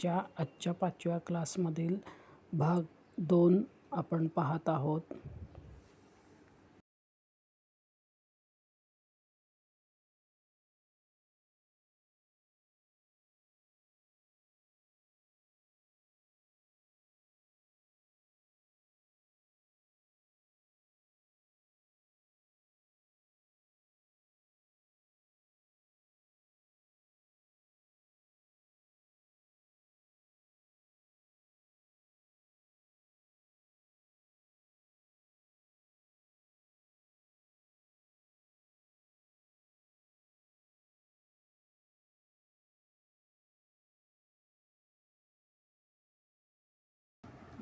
ड्रॉइंगच्या आजच्या 5व्या क्लासमधील भाग 2 आपण पाहत आहोत.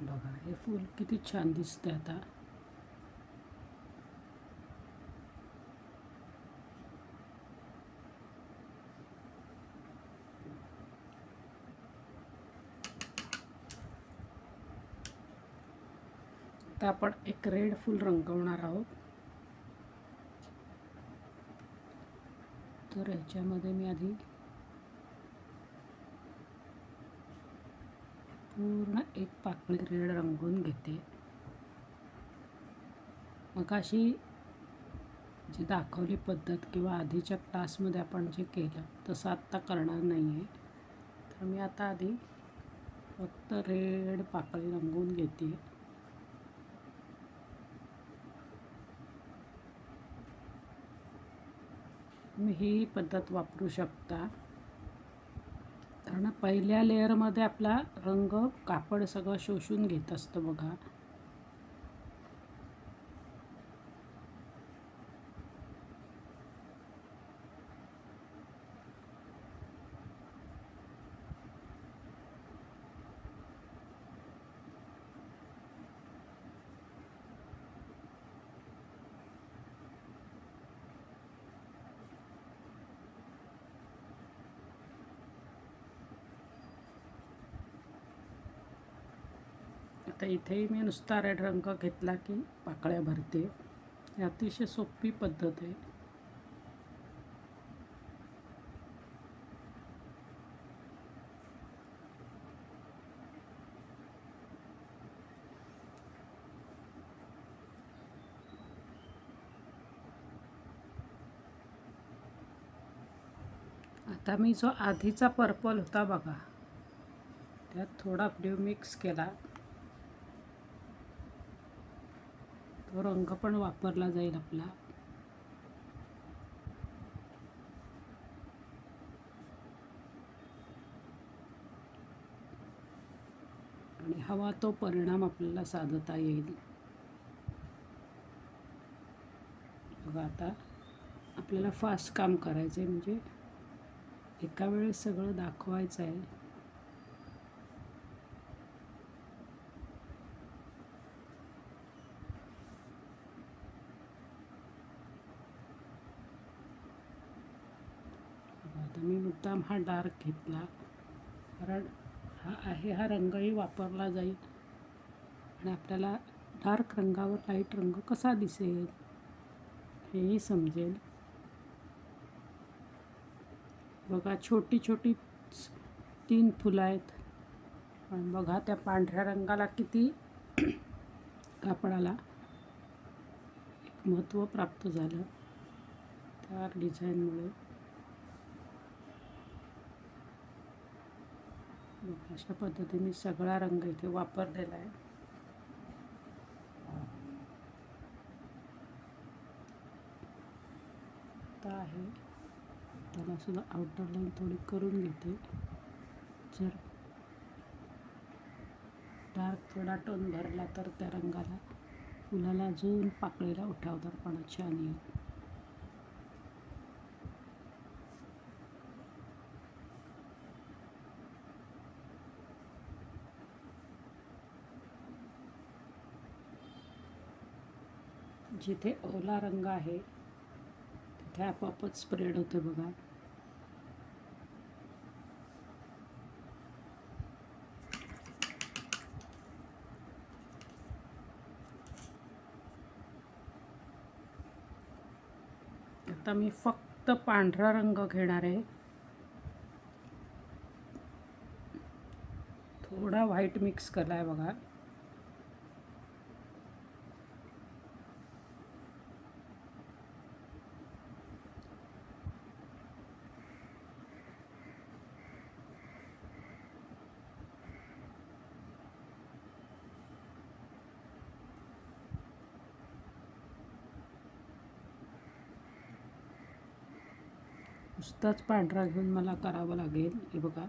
बघा हे फूल किती छान दिसतंय आता. आता आपण एक रेड फूल रंगवणार आहोत. तर ह्याच्यामध्ये मी आधी पूर्ण एक पाकळी रेड रंगवून घेते. मग अशी जी दाखवली पद्धत किंवा आधीच्या क्लासमध्ये आपण जे केलं तसं आत्ता करणार नाही आहे. तर मी आता आधी फक्त रेड पाकळी रंगवून घेते. तुम्ही ही पद्धत वापरू शकता, कारण पहिल्या लेअरमध्ये आपला रंग कापड सगळं शोषून घेत असतं बघा. आता इथेही मी नुसता रेड रंग घेतला की पाकळ्या भरते. ही अतिशय सोपी पद्धत आहे. आता मी जो आधीचा पर्पल होता बघा, त्यात थोडा ब्ल्यू मिक्स केला. तो रंग पण वापरला जाईल आपला. आणि हवा तो परिणाम आपल्याला साधता येईल. बघा आता आपल्याला फास्ट काम करायचं आहे, म्हणजे एका वेळेस सगळं दाखवायचं आहे. आता मी मुद्दाम हा डार्क घेतला, कारण हा रंगही वापरला जाईल आणि आपल्याला डार्क रंगावर लाईट रंग कसा दिसेल हेही समजेल. बघा छोटी छोटी 3 फुलं आहेत, पण बघा त्या पांढऱ्या रंगाला किती कापडाला एक महत्त्व प्राप्त झालं त्या डिझाईनमुळे. अशा पद्धतीने सगळा रंग इथे वापरलेला आहे. आता आहे त्याला सुद्धा आउटर लाईन थोडी करून घेते. जर डार्क थोडा टोन भरला तर त्या रंगाला फुलाला अजून पाकळीला उठावदारपणा छान येईल. जिथे ओला रंग आहे तिथे आपोआपच स्प्रेड होते बघा. आता मी फक्त पांढरा रंग घेणार आहे. व्हाईट मिक्स केला आहे बघा. नुसताच पांढरा घेऊन मला करावं लागेल. हे बघा,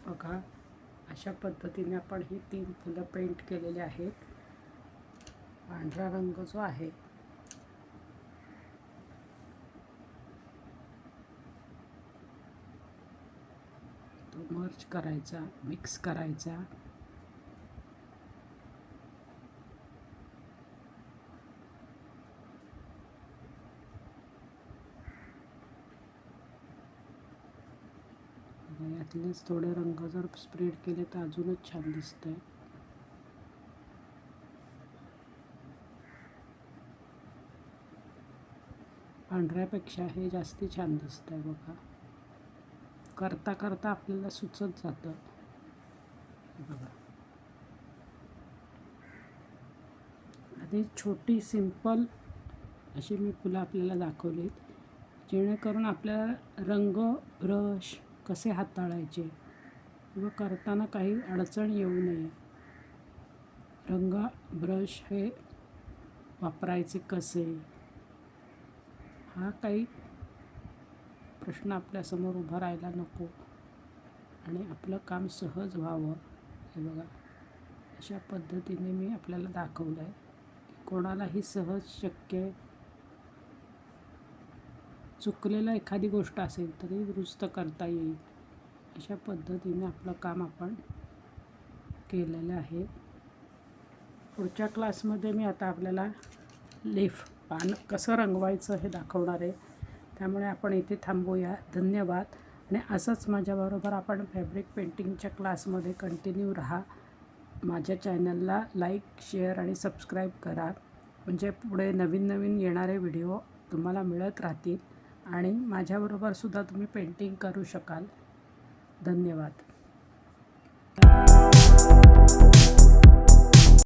बघा अशा पद्धतीने आपण ही 3 फुलं पेंट केलेली आहेत. पांढरा रंग जो आहे तो मर्ज करायचा, मिक्स करायचा. यातलेच थोडे रंग जर स्प्रेड केले तर अजूनच छान दिसतंय. पांढऱ्यापेक्षा हे जास्ती छान दिसतंय बघा. करता करता आपल्याला सुचत जातं. बघा, आणि छोटी सिंपल अशी मी फुलं आपल्याला दाखवलीत, जेणेकरून आपल्याला रंग ब्रश कसे हाताळायचे किंवा करताना काही अडचण येऊ नये. रंग ब्रश हे वापरायचे कसे, हा काही प्रश्न आपल्यासमोर उभा राहायला नको आणि आपलं काम सहज व्हावं. हे बघा, अशा पद्धतीने मी आपल्याला दाखवलं आहे की कोणालाही सहज शक्य आहे. चुकलेलं एखादी गोष्ट असेल तरी दुरुस्त करता येईल. अशा पद्धतीने आपलं काम आपण केलेलं आहे. पुढच्या क्लासमध्ये मी आता आपल्याला लीफ पान कसं रंगवायचं हे दाखवणार आहे. त्यामुळे आपण इथे थांबूया. धन्यवाद. आणि असंच माझ्याबरोबर आपण फॅब्रिक पेंटिंगच्या क्लासमध्ये कंटिन्यू राहा. माझ्या चॅनलला लाईक, शेअर आणि सबस्क्राईब करा, म्हणजे पुढे नवीन नवीन येणारे व्हिडिओ तुम्हाला मिळत राहतील आणि माझ्याबरोबरसुद्धा तुम्ही पेंटिंग करू शकाल. धन्यवाद.